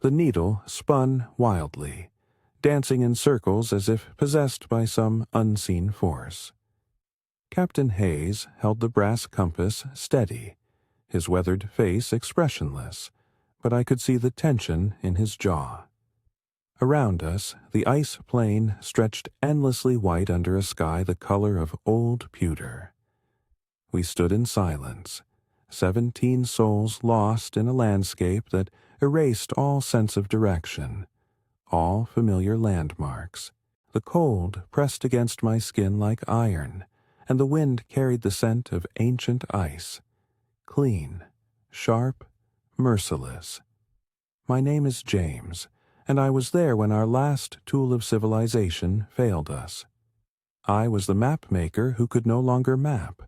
The needle spun wildly, dancing in circles as if possessed by some unseen force. Captain Hayes held the brass compass steady, his weathered face expressionless, but I could see the tension in his jaw. Around us, the ice plain stretched endlessly white under a sky the color of old pewter. We stood in silence, 17 souls lost in a landscape that erased all sense of direction, all familiar landmarks. The cold pressed against my skin like iron, and the wind carried the scent of ancient ice. Clean, sharp, merciless. My name is James, and I was there when our last tool of civilization failed us. I was the map maker who could no longer map,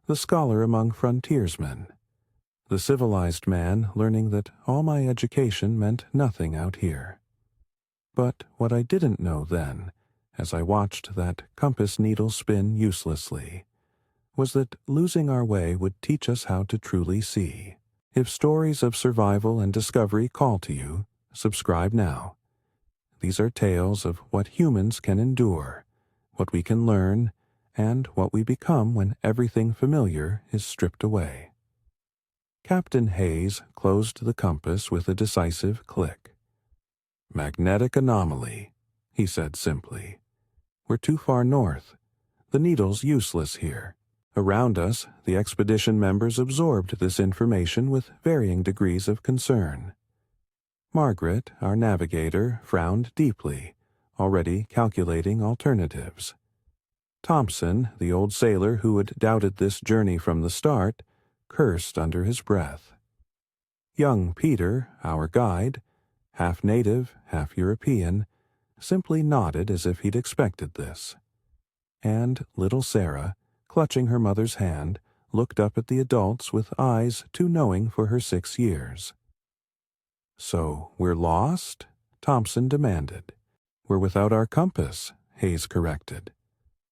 the scholar among frontiersmen, the civilized man learning that all my education meant nothing out here. But what I didn't know then, as I watched that compass needle spin uselessly, was that losing our way would teach us how to truly see. If stories of survival and discovery call to you, subscribe now. These are tales of what humans can endure, what we can learn, and what we become when everything familiar is stripped away. Captain Hayes closed the compass with a decisive click. "Magnetic anomaly," he said simply. "We're too far north. The needle's useless here." Around us, the expedition members absorbed this information with varying degrees of concern. Margaret, our navigator, frowned deeply, already calculating alternatives. Thompson, the old sailor who had doubted this journey from the start, cursed under his breath. Young Peter, our guide, half native, half European, simply nodded as if he'd expected this. And little Sarah, clutching her mother's hand, looked up at the adults with eyes too knowing for her 6 years. "So we're lost?" Thompson demanded. "We're without our compass," Hayes corrected.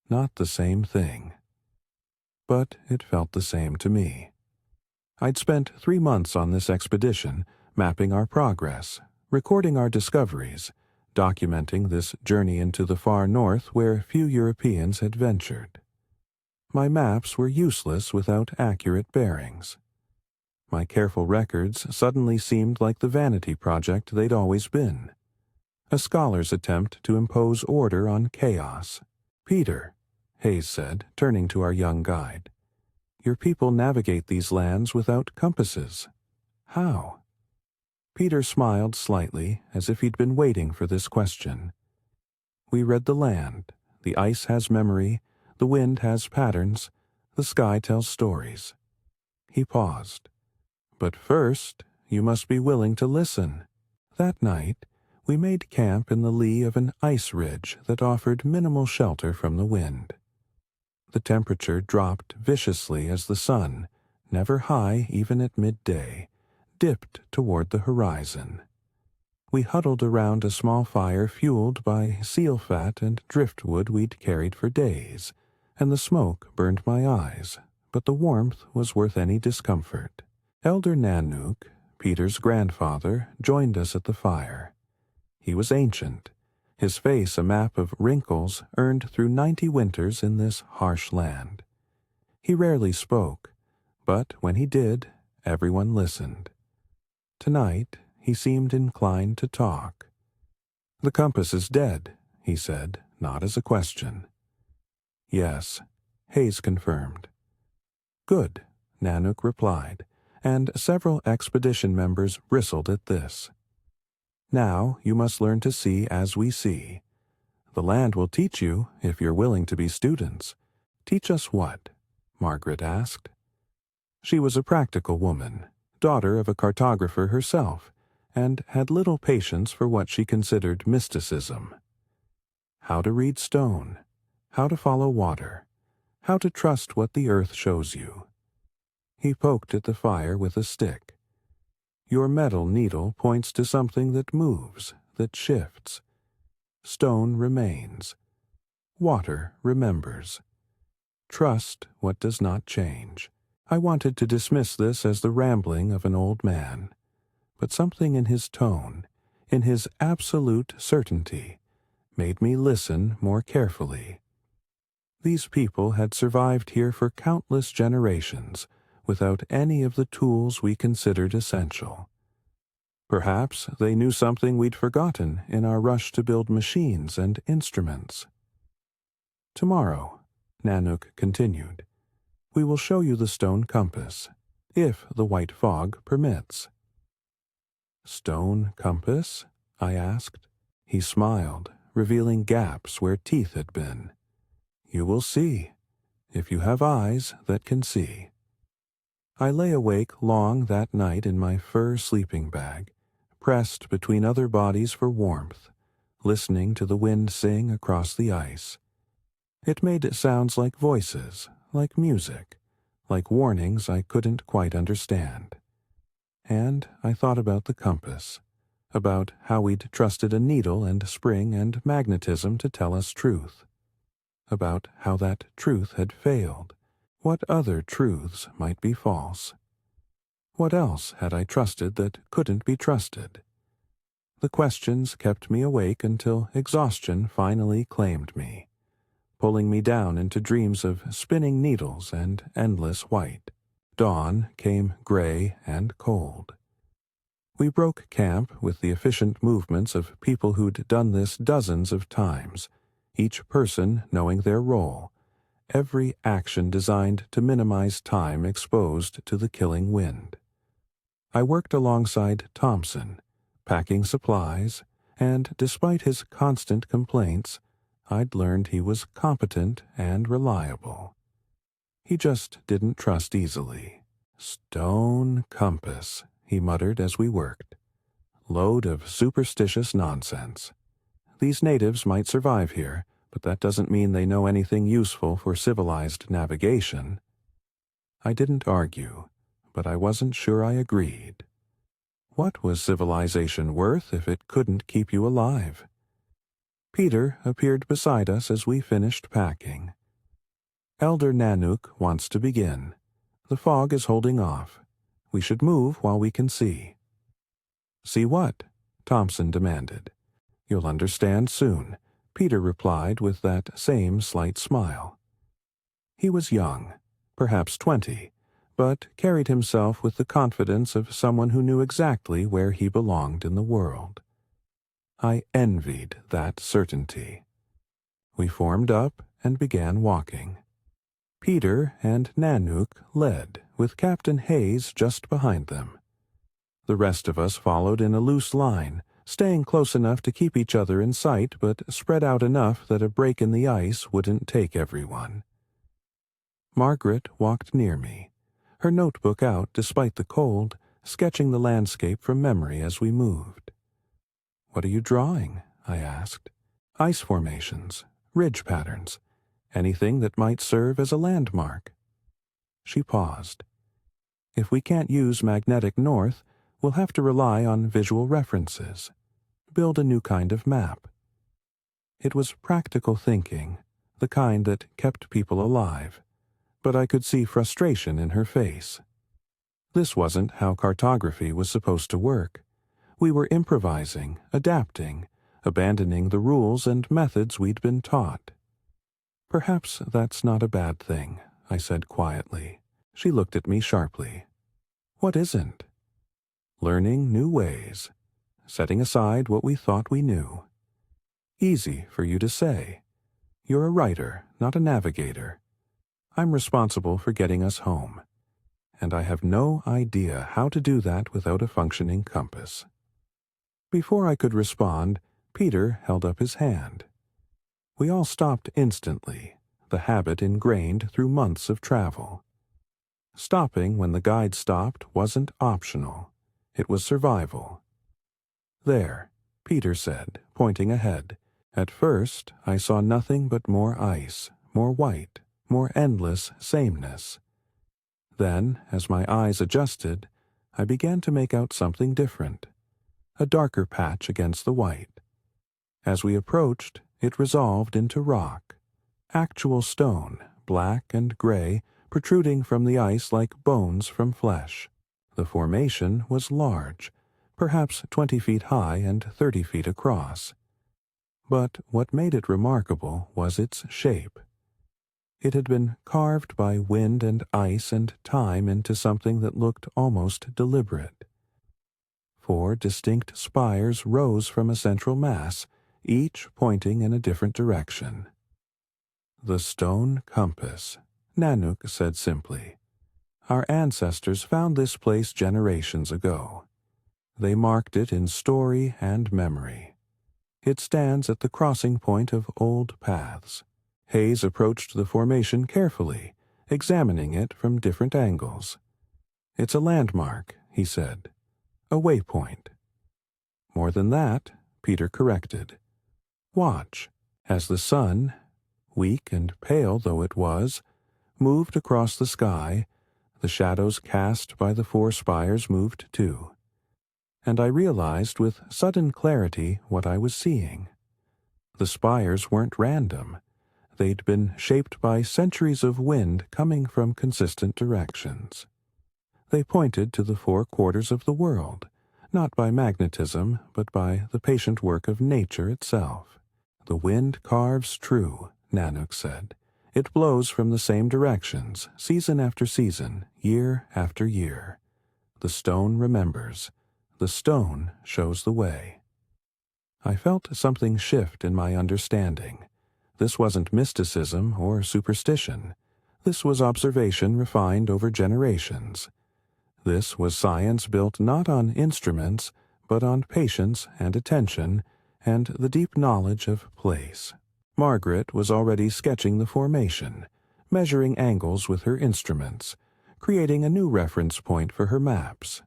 Not the same thing. But it felt the same to me. I'd spent 3 months on this expedition, mapping our progress, recording our discoveries, documenting this journey into the far north where few Europeans had ventured. My maps were useless without accurate bearings. My careful records suddenly seemed like the vanity project they'd always been, a scholar's attempt to impose order on chaos. "Peter," Hayes said, turning to our young guide, "your people navigate these lands without compasses. How?" Peter smiled slightly, as if he'd been waiting for this question. "We read the land. The ice has memory, the wind has patterns, the sky tells stories." He paused. "But first, you must be willing to listen." That night, we made camp in the lee of an ice ridge that offered minimal shelter from the wind. The temperature dropped viciously as the sun, never high even at midday, dipped toward the horizon. We huddled around a small fire fueled by seal fat and driftwood we'd carried for days, and the smoke burned my eyes, but the warmth was worth any discomfort. Elder Nanook, Peter's grandfather, joined us at the fire. He was ancient, his face a map of wrinkles earned through 90 winters in this harsh land. He rarely spoke, but when he did, everyone listened. Tonight, he seemed inclined to talk. "The compass is dead," he said, not as a question. "Yes," Hayes confirmed. "Good," Nanook replied, and several expedition members bristled at this. "Now you must learn to see as we see. The land will teach you if you're willing to be students." "Teach us what?" Margaret asked. She was a practical woman, daughter of a cartographer herself, and had little patience for what she considered mysticism. How to read stone, how to follow water, how to trust what the earth shows you. He poked at the fire with a stick. "Your metal needle points to something that moves, that shifts. Stone remains. Water remembers. Trust what does not change." I wanted to dismiss this as the rambling of an old man, but something in his tone, in his absolute certainty, made me listen more carefully. These people had survived here for countless generations without any of the tools we considered essential. Perhaps they knew something we'd forgotten in our rush to build machines and instruments. Tomorrow, Nanook continued, we will show you the stone compass, if the white fog permits. Stone compass? I asked. He smiled, revealing gaps where teeth had been. You will see, if you have eyes that can see. I lay awake long that night in my fur sleeping bag, pressed between other bodies for warmth, listening to the wind sing across the ice. It made sounds like voices, like music, like warnings I couldn't quite understand. And I thought about the compass, about how we'd trusted a needle and spring and magnetism to tell us truth, about how that truth had failed, what other truths might be false. What else had I trusted that couldn't be trusted? The questions kept me awake until exhaustion finally claimed me, pulling me down into dreams of spinning needles and endless white. Dawn came gray and cold. We broke camp with the efficient movements of people who'd done this dozens of times, each person knowing their role, every action designed to minimize time exposed to the killing wind. I worked alongside Thompson, packing supplies, and despite his constant complaints, I'd learned he was competent and reliable. He just didn't trust easily. Stone compass, he muttered as we worked. Load of superstitious nonsense. These natives might survive here, but that doesn't mean they know anything useful for civilized navigation. I didn't argue, but I wasn't sure I agreed. What was civilization worth if it couldn't keep you alive? Peter appeared beside us as we finished packing. Elder Nanook wants to begin. The fog is holding off. We should move while we can see. See what? Thompson demanded. You'll understand soon, Peter replied with that same slight smile. He was young, perhaps 20, but carried himself with the confidence of someone who knew exactly where he belonged in the world. I envied that certainty. We formed up and began walking. Peter and Nanook led, with Captain Hayes just behind them. The rest of us followed in a loose line, staying close enough to keep each other in sight but spread out enough that a break in the ice wouldn't take everyone. Margaret walked near me, her notebook out despite the cold, sketching the landscape from memory as we moved. What are you drawing? I asked. Ice formations, ridge patterns, anything that might serve as a landmark. She paused. If we can't use magnetic north, we'll have to rely on visual references. Build a new kind of map. It was practical thinking, the kind that kept people alive, but I could see frustration in her face. This wasn't how cartography was supposed to work. We were improvising, adapting, abandoning the rules and methods we'd been taught. Perhaps that's not a bad thing, I said quietly. She looked at me sharply. What isn't? Learning new ways, setting aside what we thought we knew. Easy for you to say. You're a writer, not a navigator. I'm responsible for getting us home, and I have no idea how to do that without a functioning compass. Before I could respond, Peter held up his hand. We all stopped instantly, the habit ingrained through months of travel. Stopping when the guide stopped wasn't optional. It was survival. There, Peter said, pointing ahead. At first, I saw nothing but more ice, more white, more endless sameness. Then, as my eyes adjusted, I began to make out something different. A darker patch against the white. As we approached, it resolved into rock. Actual stone, black and gray, protruding from the ice like bones from flesh. The formation was large, perhaps 20 feet high and 30 feet across. But what made it remarkable was its shape. It had been carved by wind and ice and time into something that looked almost deliberate. 4 distinct spires rose from a central mass, each pointing in a different direction. "The stone compass," Nanook said simply. "Our ancestors found this place generations ago. They marked it in story and memory. It stands at the crossing point of old paths." Hayes approached the formation carefully, examining it from different angles. "It's a landmark," he said. "A waypoint." "More than that," Peter corrected. "Watch." As the sun, weak and pale though it was, moved across the sky, the shadows cast by the 4 spires moved too. And I realized with sudden clarity what I was seeing. The spires weren't random. They'd been shaped by centuries of wind coming from consistent directions. They pointed to the 4 quarters of the world, not by magnetism, but by the patient work of nature itself. "The wind carves true," Nanook said. "It blows from the same directions, season after season, year after year. The stone remembers. The stone shows the way." I felt something shift in my understanding. This wasn't mysticism or superstition. This was observation refined over generations. This was science built not on instruments, but on patience and attention, and the deep knowledge of place. Margaret was already sketching the formation, measuring angles with her instruments, creating a new reference point for her maps.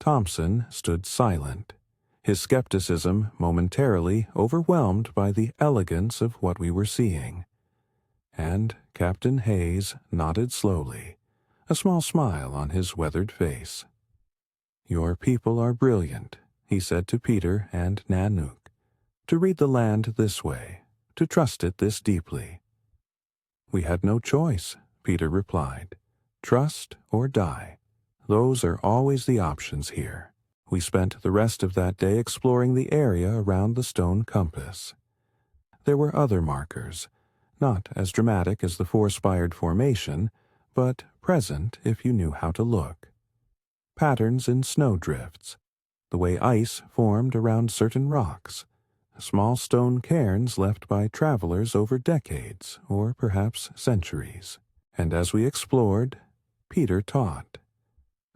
Thompson stood silent, his skepticism momentarily overwhelmed by the elegance of what we were seeing. And Captain Hayes nodded slowly, a small smile on his weathered face. "Your people are brilliant," he said to Peter and Nanook, "to read the land this way, to trust it this deeply." "We had no choice," Peter replied. "Trust or die. Those are always the options here." We spent the rest of that day exploring the area around the stone compass. There were other markers, not as dramatic as the 4-spired formation, but present if you knew how to look. Patterns in snowdrifts, the way ice formed around certain rocks, small stone cairns left by travelers over decades or perhaps centuries. And as we explored, Peter taught.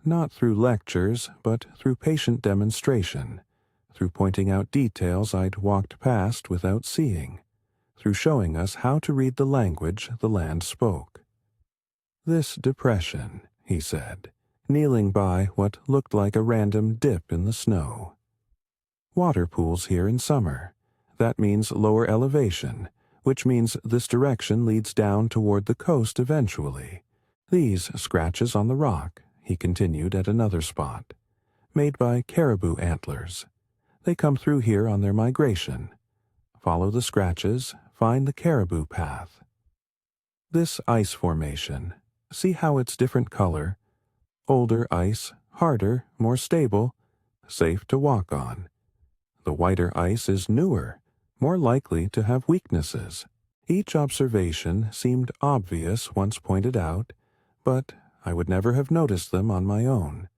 Not through lectures, but through patient demonstration, through pointing out details I'd walked past without seeing, through showing us how to read the language the land spoke. "This depression," he said, kneeling by what looked like a random dip in the snow. "Water pools here in summer. That means lower elevation, which means this direction leads down toward the coast eventually. These scratches on the rock," he continued at another spot, "made by caribou antlers. They come through here on their migration. Follow the scratches, find the caribou path. This ice formation, see how it's different color? Older ice, harder, more stable, safe to walk on. The whiter ice is newer, more likely to have weaknesses." Each observation seemed obvious once pointed out, but I would never have noticed them on my own.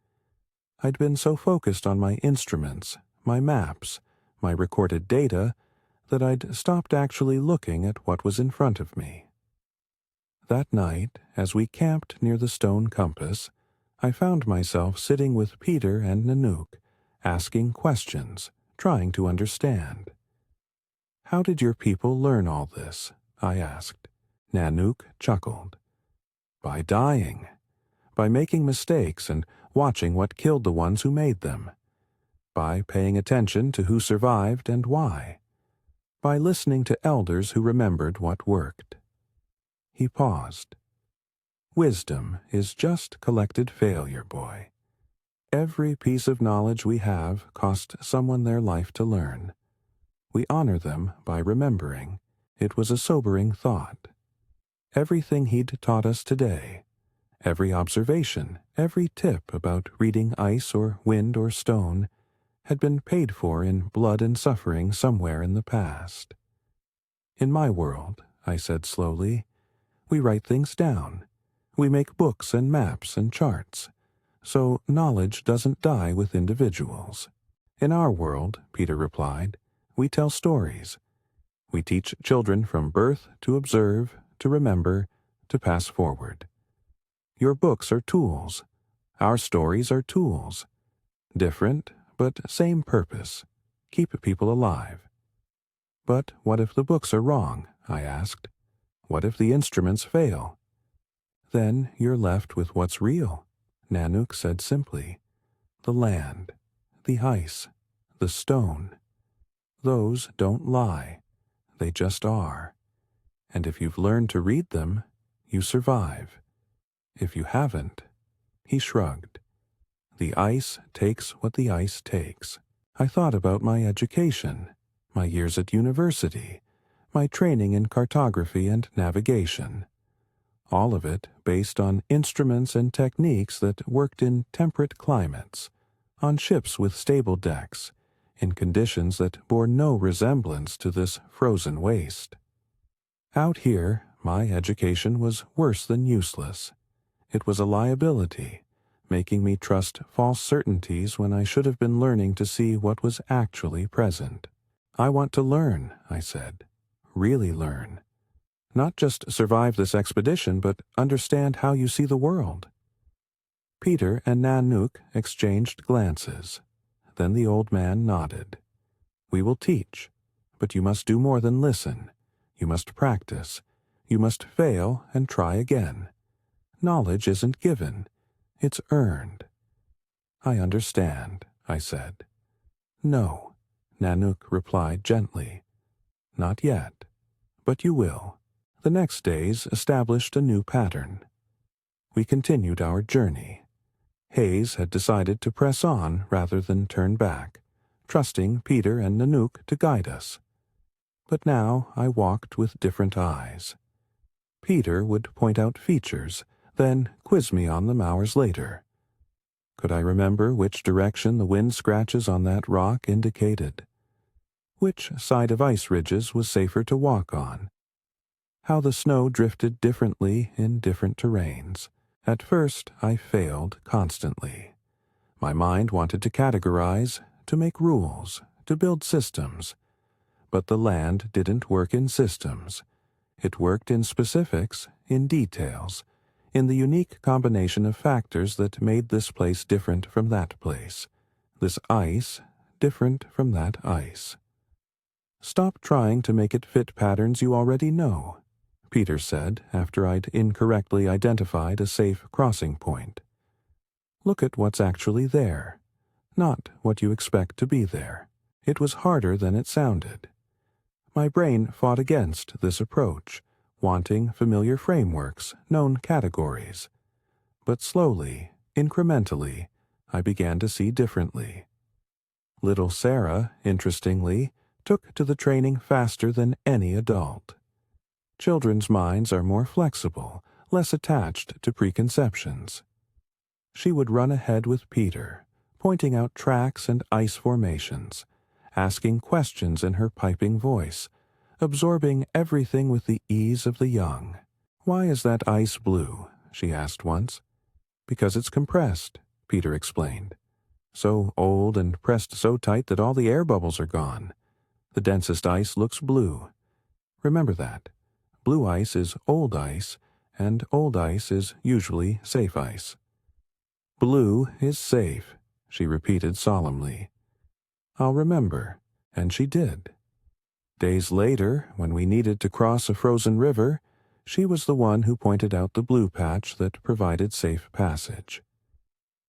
I'd been so focused on my instruments, my maps, my recorded data, that I'd stopped actually looking at what was in front of me. That night, as we camped near the stone compass, I found myself sitting with Peter and Nanook, asking questions, trying to understand. "How did your people learn all this?" I asked. Nanook chuckled. "By dying. By making mistakes and watching what killed the ones who made them. By paying attention to who survived and why. By listening to elders who remembered what worked." He paused. "Wisdom is just collected failure, boy. Every piece of knowledge we have cost someone their life to learn. We honor them by remembering." It was a sobering thought. Everything he'd taught us today, Every observation, every tip about reading ice or wind or stone had been paid for in blood and suffering somewhere in the past. In my world, I said slowly, we write things down. We make books and maps and charts. So knowledge doesn't die with individuals. In our world, Peter replied, we tell stories. We teach children from birth to observe, to remember, to pass forward. Your books are tools. Our stories are tools. Different, but same purpose. Keep people alive. But what if the books are wrong? I asked. What if the instruments fail? Then you're left with what's real, Nanook said simply. The land, the ice, the stone. Those don't lie. They just are. And if you've learned to read them, you survive. If you haven't, he shrugged. The ice takes what the ice takes. I thought about my education, my years at university, my training in cartography and navigation. All of it based on instruments and techniques that worked in temperate climates, on ships with stable decks, in conditions that bore no resemblance to this frozen waste. Out here, my education was worse than useless. It was a liability, making me trust false certainties when I should have been learning to see what was actually present. I want to learn, I said. Really learn. Not just survive this expedition, but understand how you see the world. Peter and Nanook exchanged glances. Then the old man nodded. We will teach, but you must do more than listen. You must practice. You must fail and try again. Knowledge isn't given. It's earned. I understand, I said. No, Nanook replied gently. Not yet, but you will. The next days established a new pattern. We continued our journey. Hayes had decided to press on rather than turn back, trusting Peter and Nanook to guide us. But now I walked with different eyes. Peter would point out features, then quiz me on them hours later. Could I remember which direction the wind scratches on that rock indicated? Which side of ice ridges was safer to walk on? How the snow drifted differently in different terrains. At first, I failed constantly. My mind wanted to categorize, to make rules, to build systems. But the land didn't work in systems. It worked in specifics, in details, in the unique combination of factors that made this place different from that place, this ice different from that ice. Stop trying to make it fit patterns you already know, Peter said after I'd incorrectly identified a safe crossing point. Look at what's actually there, not what you expect to be there. It was harder than it sounded. My brain fought against this approach, wanting familiar frameworks, known categories. But slowly, incrementally, I began to see differently. Little Sarah, interestingly, took to the training faster than any adult. Children's minds are more flexible, less attached to preconceptions. She would run ahead with Peter, pointing out tracks and ice formations, asking questions in her piping voice, absorbing everything with the ease of the young. "Why is that ice blue?" she asked once. "Because it's compressed," Peter explained. "So old and pressed so tight that all the air bubbles are gone. The densest ice looks blue. Remember that. Blue ice is old ice, and old ice is usually safe ice." "Blue is safe," she repeated solemnly. "I'll remember," and she did. Days later, when we needed to cross a frozen river, she was the one who pointed out the blue patch that provided safe passage.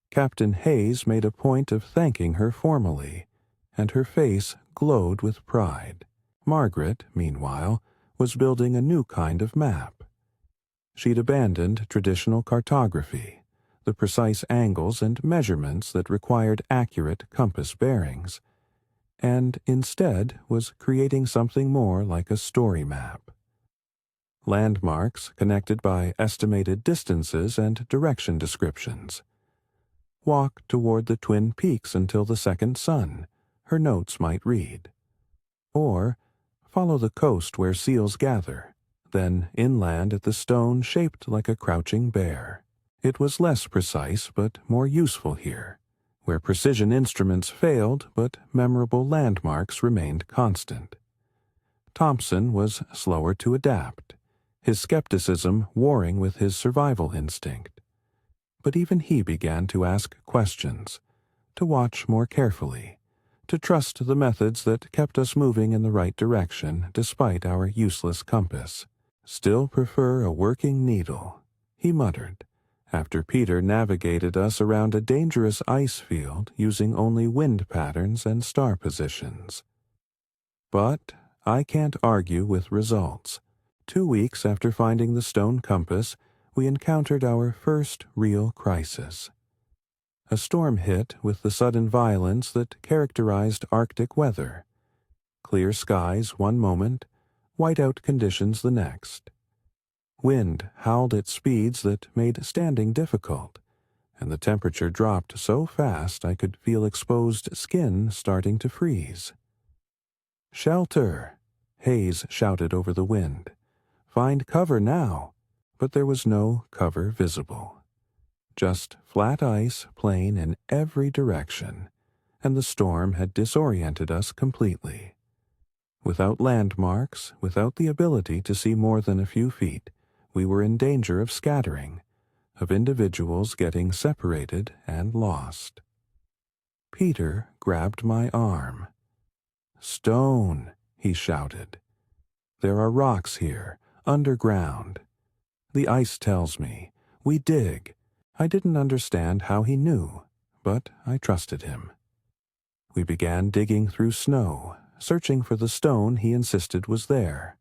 Captain Hayes made a point of thanking her formally, and her face glowed with pride. Margaret, meanwhile, was building a new kind of map. She'd abandoned traditional cartography, the precise angles and measurements that required accurate compass bearings, and instead was creating something more like a story map. landmarks connected by estimated distances and direction descriptions. Walk toward the Twin Peaks until the second sun, her notes might read. Or follow the coast where seals gather, then inland at the stone shaped like a crouching bear. It was less precise but more useful here, where precision instruments failed but memorable landmarks remained constant. Thompson was slower to adapt, his skepticism warring with his survival instinct. But even he began to ask questions, to watch more carefully, to trust the methods that kept us moving in the right direction despite our useless compass. "Still prefer a working needle," he muttered, after Peter navigated us around a dangerous ice field using only wind patterns and star positions. But I can't argue with results. 2 weeks after finding the stone compass, we encountered our first real crisis. A storm hit with the sudden violence that characterized Arctic weather. Clear skies one moment, whiteout conditions the next. Wind howled at speeds that made standing difficult, and the temperature dropped so fast I could feel exposed skin starting to freeze. "Shelter!" Hayes shouted over the wind. "Find cover now!" But there was no cover visible. Just flat ice plain in every direction, and the storm had disoriented us completely. Without landmarks, without the ability to see more than a few feet, we were in danger of scattering, of individuals getting separated and lost. Peter grabbed my arm. "Stone," he shouted. "There are rocks here, underground. The ice tells me. We dig." I didn't understand how he knew, but I trusted him. We began digging through snow, searching for the stone he insisted was there.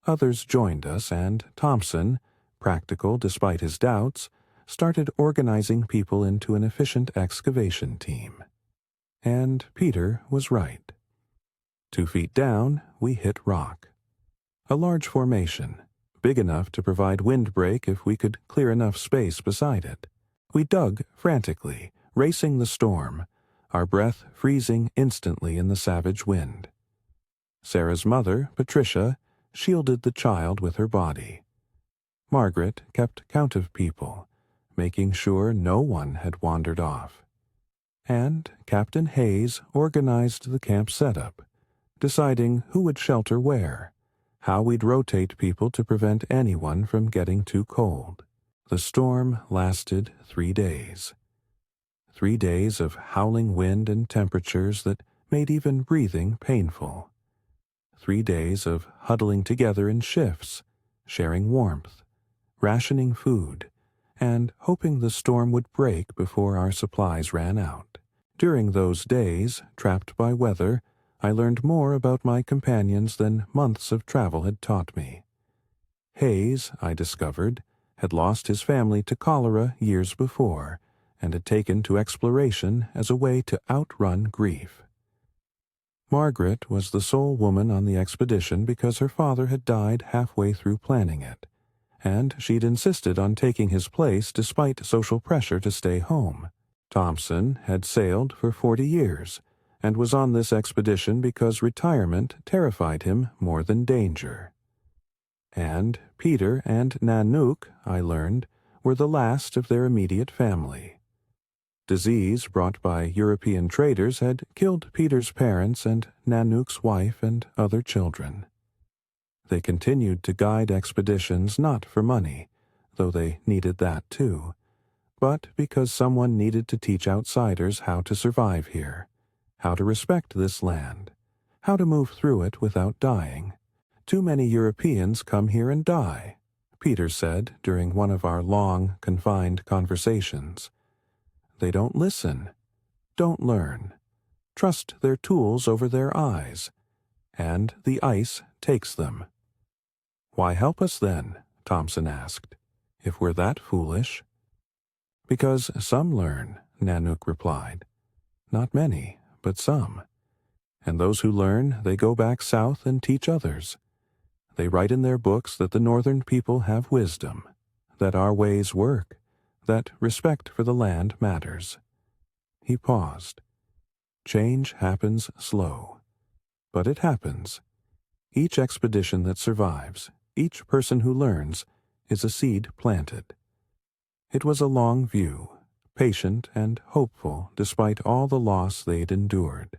Others joined us, and Thompson, practical despite his doubts, started organizing people into an efficient excavation team. And Peter was right. 2 feet down, we hit rock. A large formation, big enough to provide windbreak if we could clear enough space beside it. We dug frantically, racing the storm, our breath freezing instantly in the savage wind. Sarah's mother, Patricia, shielded the child with her body. Margaret kept count of people, making sure no one had wandered off. And Captain Hayes organized the camp setup, deciding who would shelter where, how we'd rotate people to prevent anyone from getting too cold. The storm lasted 3 days. 3 days of howling wind and temperatures that made even breathing painful. 3 days of huddling together in shifts, sharing warmth, rationing food, and hoping the storm would break before our supplies ran out. During those days, trapped by weather, I learned more about my companions than months of travel had taught me. Hayes, I discovered, had lost his family to cholera years before, and had taken to exploration as a way to outrun grief. Margaret was the sole woman on the expedition because her father had died halfway through planning it, and she'd insisted on taking his place despite social pressure to stay home. Thompson had sailed for 40 years, and was on this expedition because retirement terrified him more than danger. And Peter and Nanook, I learned, were the last of their immediate family. Disease brought by European traders had killed Peter's parents and Nanook's wife and other children. They continued to guide expeditions not for money, though they needed that too, but because someone needed to teach outsiders how to survive here, how to respect this land, how to move through it without dying. "Too many Europeans come here and die," Peter said during one of our long, confined conversations. "They don't listen, don't learn, trust their tools over their eyes, and the ice takes them." "Why help us then?" Thompson asked, "if we're that foolish?" "Because some learn," Nanook replied. "Not many, but some. And those who learn, they go back south and teach others. They write in their books that the northern people have wisdom, that our ways work, that respect for the land matters. He paused. Change happens slow, but it happens. Each expedition that survives, each person who learns, is a seed planted. It was a long view, patient and hopeful despite all the loss they'd endured.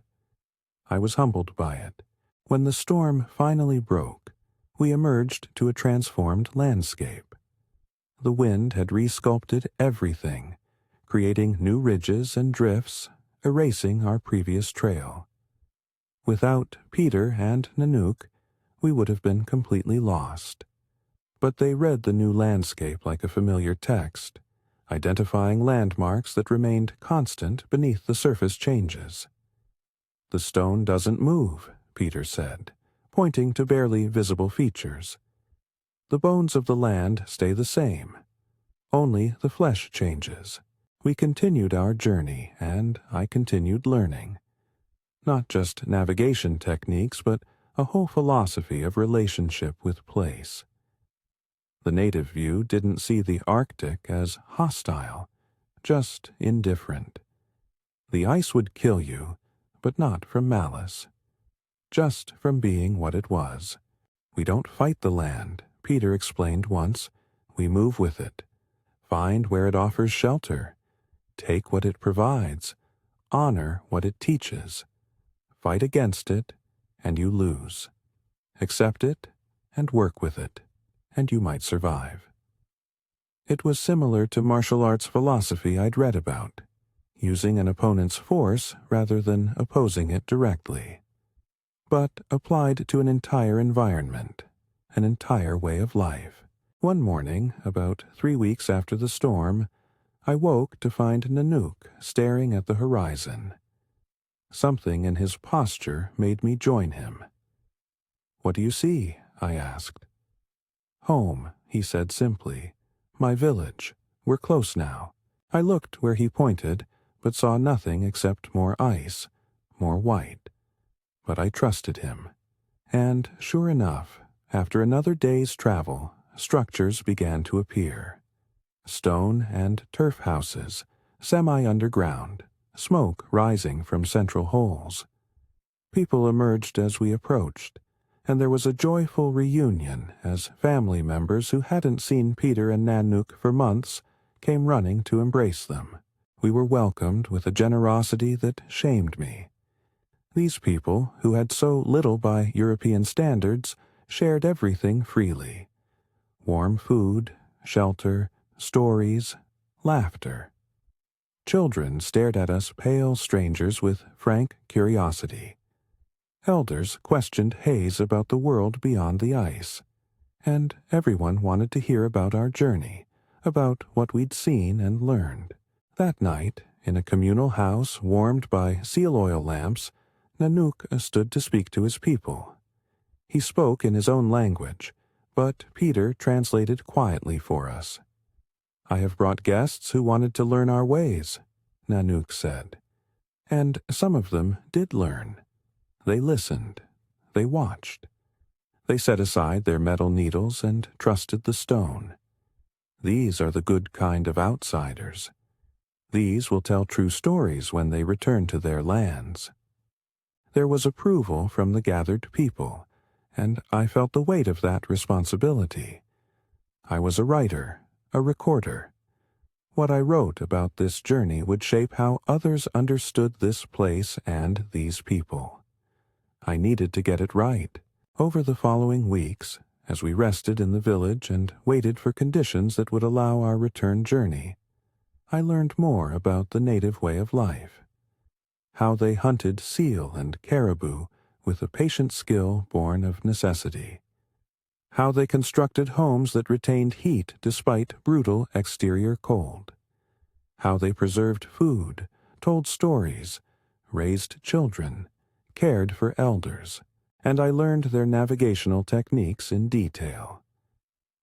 I was humbled by it. When the storm finally broke, we emerged to a transformed landscape. The wind had resculpted everything, creating new ridges and drifts, erasing our previous trail. Without Peter and Nanook, we would have been completely lost. But they read the new landscape like a familiar text, identifying landmarks that remained constant beneath the surface changes. "The stone doesn't move," Peter said, pointing to barely visible features. "The bones of the land stay the same. Only the flesh changes." We continued our journey, and I continued learning. Not just navigation techniques, but a whole philosophy of relationship with place. The native view didn't see the Arctic as hostile, just indifferent. The ice would kill you, but not from malice. Just from being what it was. "We don't fight the land," Peter explained once. "We move with it. Find where it offers shelter. Take what it provides. Honor what it teaches. Fight against it, and you lose. Accept it, and work with it, and you might survive." It was similar to martial arts philosophy I'd read about, using an opponent's force rather than opposing it directly, but applied to an entire environment, an entire way of life. One morning, about 3 weeks after the storm, I woke to find Nanook staring at the horizon. Something in his posture made me join him. "What do you see?" I asked. "Home," he said simply. "My village. We're close now." I looked where he pointed, but saw nothing except more ice, more white. But I trusted him. And sure enough, after another day's travel, structures began to appear. Stone and turf houses, semi-underground, smoke rising from central holes. People emerged as we approached, and there was a joyful reunion as family members who hadn't seen Peter and Nanook for months came running to embrace them. We were welcomed with a generosity that shamed me. These people, who had so little by European standards, shared everything freely. Warm food, shelter, stories, laughter. Children stared at us pale strangers with frank curiosity. Elders questioned Hayes about the world beyond the ice. And everyone wanted to hear about our journey, about what we'd seen and learned. That night, in a communal house warmed by seal oil lamps, Nanook stood to speak to his people. He spoke in his own language, but Peter translated quietly for us. "I have brought guests who wanted to learn our ways," Nanook said. And some of them did learn. They listened. They watched. They set aside their metal needles and trusted the stone. These are the good kind of outsiders. These will tell true stories when they return to their lands. There was approval from the gathered people, and I felt the weight of that responsibility. I was a writer, a recorder. What I wrote about this journey would shape how others understood this place and these people. I needed to get it right. Over the following weeks, as we rested in the village and waited for conditions that would allow our return journey, I learned more about the native way of life. How they hunted seal and caribou with a patient skill born of necessity. How they constructed homes that retained heat despite brutal exterior cold. How they preserved food, told stories, raised children, cared for elders, and I learned their navigational techniques in detail.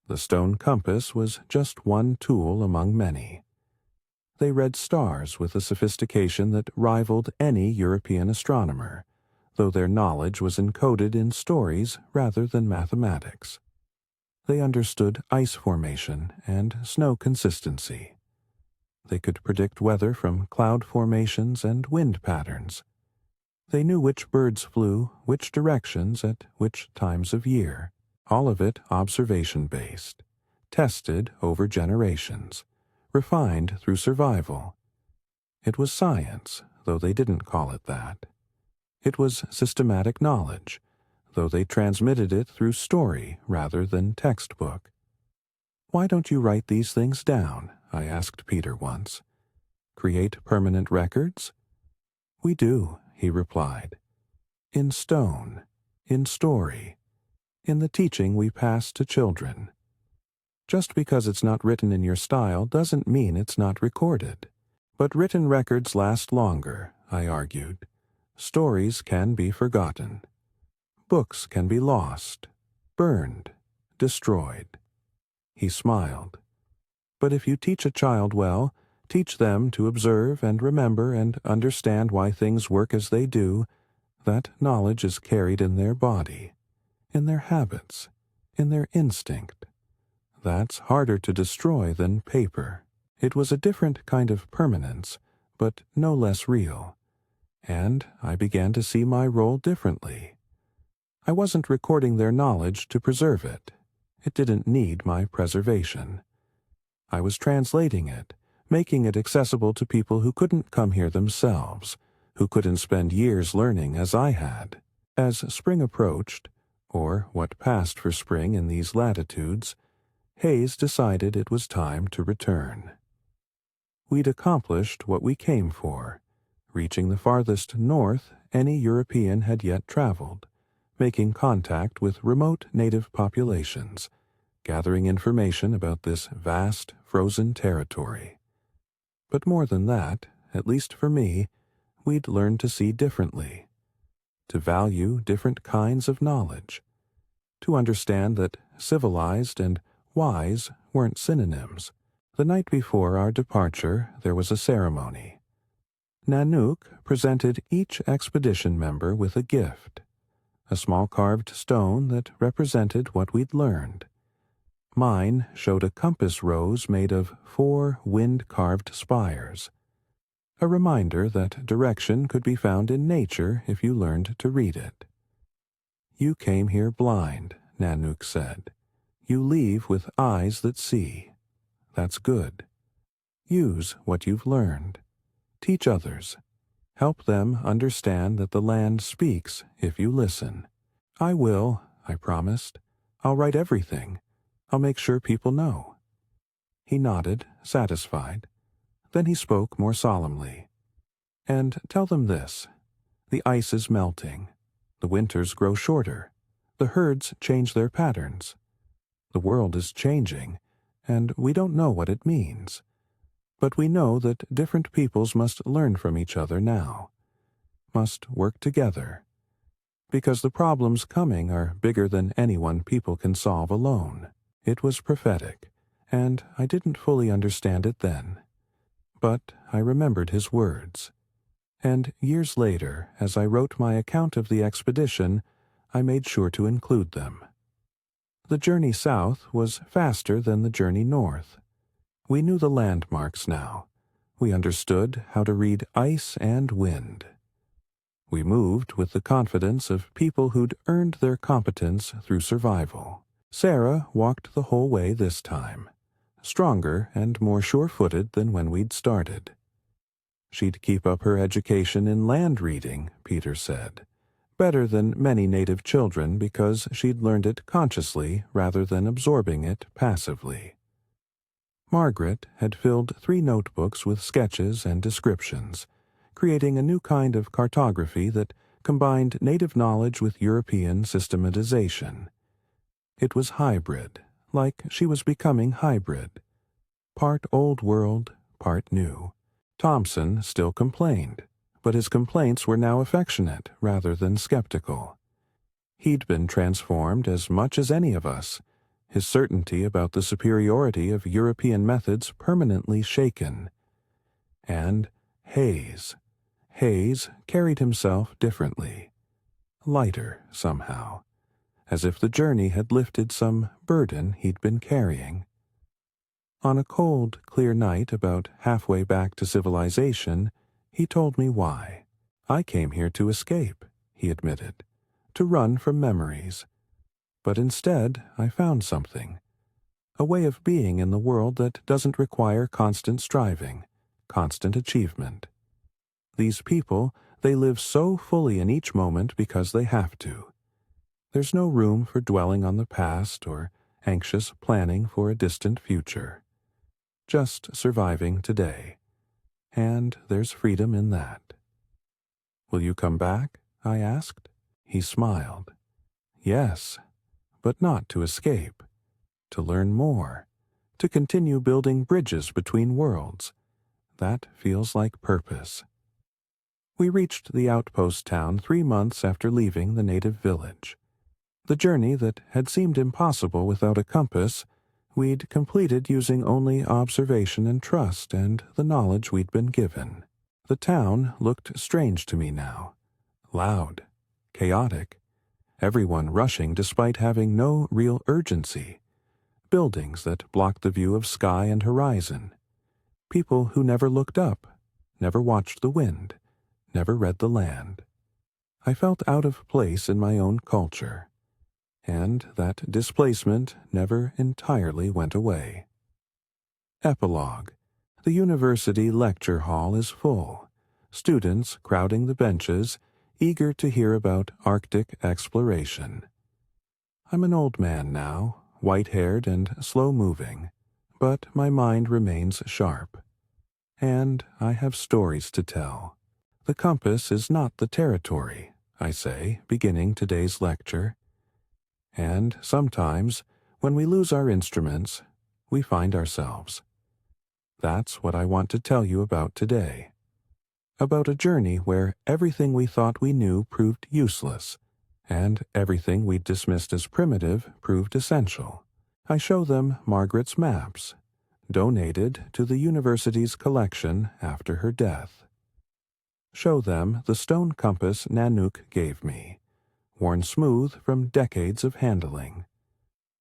The stone compass was just one tool among many. They read stars with a sophistication that rivaled any European astronomer, though their knowledge was encoded in stories rather than mathematics. They understood ice formation and snow consistency. They could predict weather from cloud formations and wind patterns. They knew which birds flew, which directions, at which times of year, all of it observation-based, tested over generations, refined through survival. It was science, though they didn't call it that. It was systematic knowledge, though they transmitted it through story rather than textbook. "Why don't you write these things down?" I asked Peter once. "Create permanent records?" "We do," he replied. "In stone, in story, in the teaching we pass to children. Just because it's not written in your style doesn't mean it's not recorded. But written records last longer," I argued. "Stories can be forgotten. Books can be lost, burned, destroyed." He smiled. "But if you teach a child well, teach them to observe and remember and understand why things work as they do, that knowledge is carried in their body, in their habits, in their instinct. That's harder to destroy than paper." It was a different kind of permanence, but no less real. And I began to see my role differently. I wasn't recording their knowledge to preserve it. It didn't need my preservation. I was translating it, making it accessible to people who couldn't come here themselves, who couldn't spend years learning as I had. As spring approached, or what passed for spring in these latitudes, Hayes decided it was time to return. We'd accomplished what we came for, reaching the farthest north any European had yet traveled, making contact with remote native populations, gathering information about this vast, frozen territory. But more than that, at least for me, we'd learned to see differently, to value different kinds of knowledge, to understand that civilized and wise weren't synonyms. The night before our departure, there was a ceremony. Nanook presented each expedition member with a gift, a small carved stone that represented what we'd learned. Mine showed a compass rose made of 4 wind-carved spires, a reminder that direction could be found in nature if you learned to read it. "You came here blind," Nanook said. "You leave with eyes that see. That's good. Use what you've learned. Teach others. Help them understand that the land speaks if you listen." "I will," I promised. "I'll write everything. I'll make sure people know." He nodded, satisfied. Then he spoke more solemnly. "And tell them this. The ice is melting. The winters grow shorter. The herds change their patterns. The world is changing, and we don't know what it means. But we know that different peoples must learn from each other now, must work together, because the problems coming are bigger than any one people can solve alone." It was prophetic, and I didn't fully understand it then. But I remembered his words. And years later, as I wrote my account of the expedition, I made sure to include them. The journey south was faster than the journey north. We knew the landmarks now. We understood how to read ice and wind. We moved with the confidence of people who'd earned their competence through survival. Sarah walked the whole way this time, stronger and more sure-footed than when we'd started. She'd keep up her education in land reading, Peter said, better than many native children because she'd learned it consciously rather than absorbing it passively. Margaret had filled 3 notebooks with sketches and descriptions, creating a new kind of cartography that combined native knowledge with European systematization. It was hybrid, like she was becoming hybrid. Part old world, part new. Thompson still complained, but his complaints were now affectionate rather than skeptical. He'd been transformed as much as any of us, his certainty about the superiority of European methods permanently shaken. And Hayes carried himself differently. lighter somehow, as if the journey had lifted some burden he'd been carrying. On a cold, clear night about halfway back to civilization, he told me why. I came here to escape, he admitted, to run from memories. But instead, I found something. A way of being in the world that doesn't require constant striving, constant achievement. These people, they live so fully in each moment because they have to. There's no room for dwelling on the past or anxious planning for a distant future. Just surviving today. And there's freedom in that. "Will you come back?" I asked. He smiled. "Yes, but not to escape. To learn more. To continue building bridges between worlds. That feels like purpose." We reached the outpost town 3 months after leaving the native village. The journey that had seemed impossible without a compass, we'd completed using only observation and trust and the knowledge we'd been given. The town looked strange to me now. Loud, chaotic, everyone rushing despite having no real urgency. Buildings that blocked the view of sky and horizon. People who never looked up, never watched the wind, never read the land. I felt out of place in my own culture. And that displacement never entirely went away. Epilogue. The university lecture hall is full, students crowding the benches, eager to hear about Arctic exploration. I'm an old man now, white-haired and slow-moving, but my mind remains sharp. And I have stories to tell. The compass is not the territory, I say, beginning today's lecture. And sometimes, when we lose our instruments, we find ourselves. That's what I want to tell you about today. About a journey where everything we thought we knew proved useless, and everything we dismissed as primitive proved essential. I show them Margaret's maps, donated to the university's collection after her death. Show them the stone compass Nanook gave me, worn smooth from decades of handling.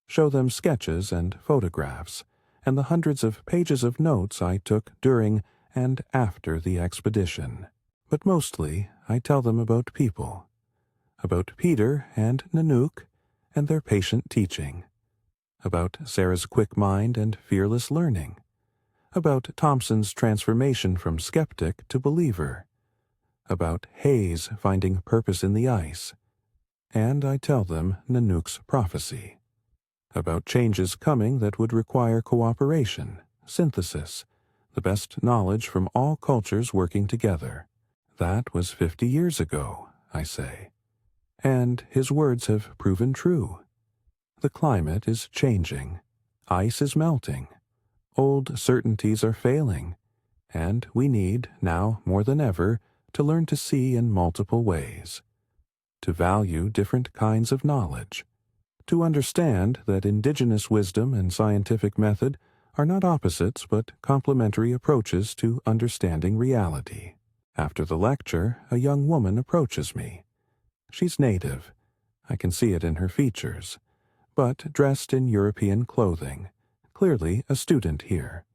Show them sketches and photographs, and the hundreds of pages of notes I took during and after the expedition. But mostly, I tell them about people. About Peter and Nanook and their patient teaching. About Sarah's quick mind and fearless learning. About Thompson's transformation from skeptic to believer. About Hayes finding purpose in the ice. And I tell them Nanook's prophecy. About changes coming that would require cooperation, synthesis, the best knowledge from all cultures working together. That was 50 years ago, I say. And his words have proven true. The climate is changing. Ice is melting. Old certainties are failing. And we need, now more than ever, to learn to see in multiple ways. To value different kinds of knowledge, to understand that indigenous wisdom and scientific method are not opposites but complementary approaches to understanding reality. After the lecture, a young woman approaches me. She's native, I can see it in her features, but dressed in European clothing, clearly a student here.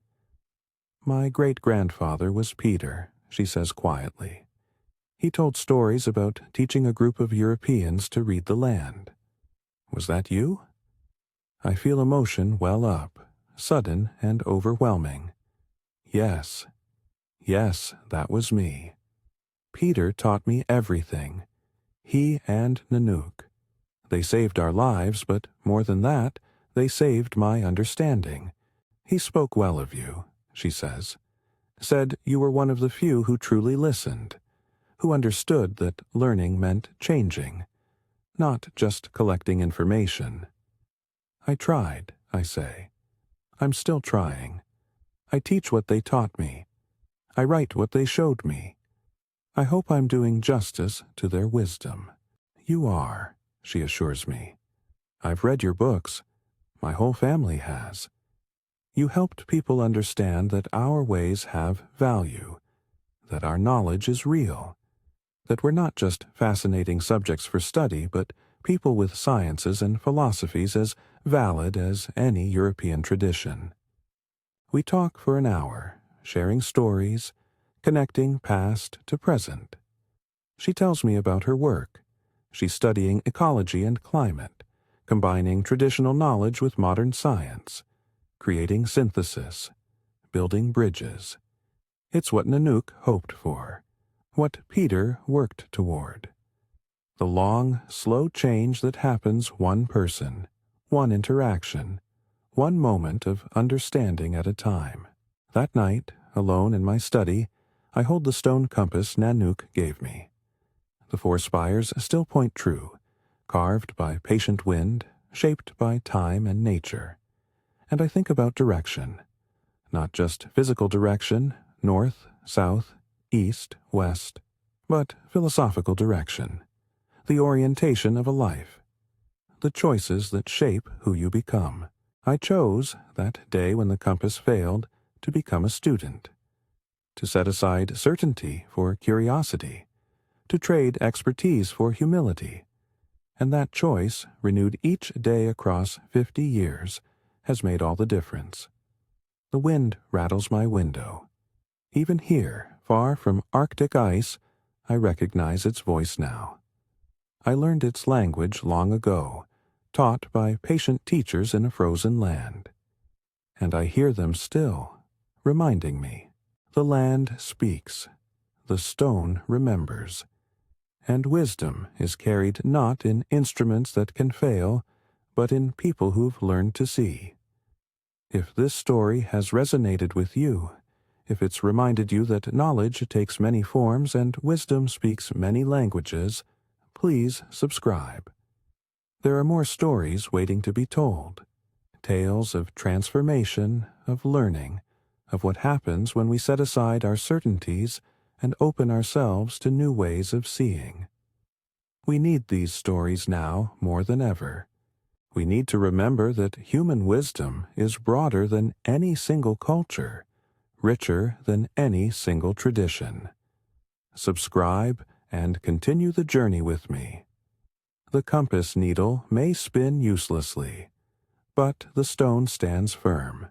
"My great-grandfather was Peter," she says quietly. "He told stories about teaching a group of Europeans to read the land. Was that you?" I feel emotion well up, sudden and overwhelming. Yes, that was me. Peter taught me everything. He and Nanook. They saved our lives, but more than that, they saved my understanding. He spoke well of you, she says. Said you were one of the few who truly listened, who understood that learning meant changing, not just collecting information. I tried, I say. I'm still trying. I teach what they taught me. I write what they showed me. I hope I'm doing justice to their wisdom. You are, she assures me. I've read your books. My whole family has. You helped people understand that our ways have value, that our knowledge is real, that we're not just fascinating subjects for study, but people with sciences and philosophies as valid as any European tradition. We talk for an hour, sharing stories, connecting past to present. She tells me about her work. She's studying ecology and climate, combining traditional knowledge with modern science, creating synthesis, building bridges. It's what Nanook hoped for, what Peter worked toward. The long, slow change that happens one person, one interaction, one moment of understanding at a time. That night, alone in my study, I hold the stone compass Nanook gave me. The 4 spires still point true, carved by patient wind, shaped by time and nature. And I think about direction. Not just physical direction, north, south, east, west, but philosophical direction. The orientation of a life. The choices that shape who you become. I chose, that day when the compass failed, to become a student. To set aside certainty for curiosity. To trade expertise for humility. And that choice, renewed each day across 50 years, has made all the difference. The wind rattles my window. Even here, far from Arctic ice, I recognize its voice now. I learned its language long ago, taught by patient teachers in a frozen land. And I hear them still, reminding me. The land speaks. The stone remembers. And wisdom is carried not in instruments that can fail, but in people who've learned to see. If this story has resonated with you, if it's reminded you that knowledge takes many forms and wisdom speaks many languages, please subscribe. There are more stories waiting to be told. Tales of transformation, of learning, of what happens when we set aside our certainties and open ourselves to new ways of seeing. We need these stories now more than ever. We need to remember that human wisdom is broader than any single culture, richer than any single tradition. Subscribe and continue the journey with me. The compass needle may spin uselessly, but the stone stands firm,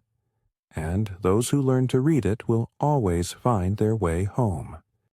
and those who learn to read it will always find their way home.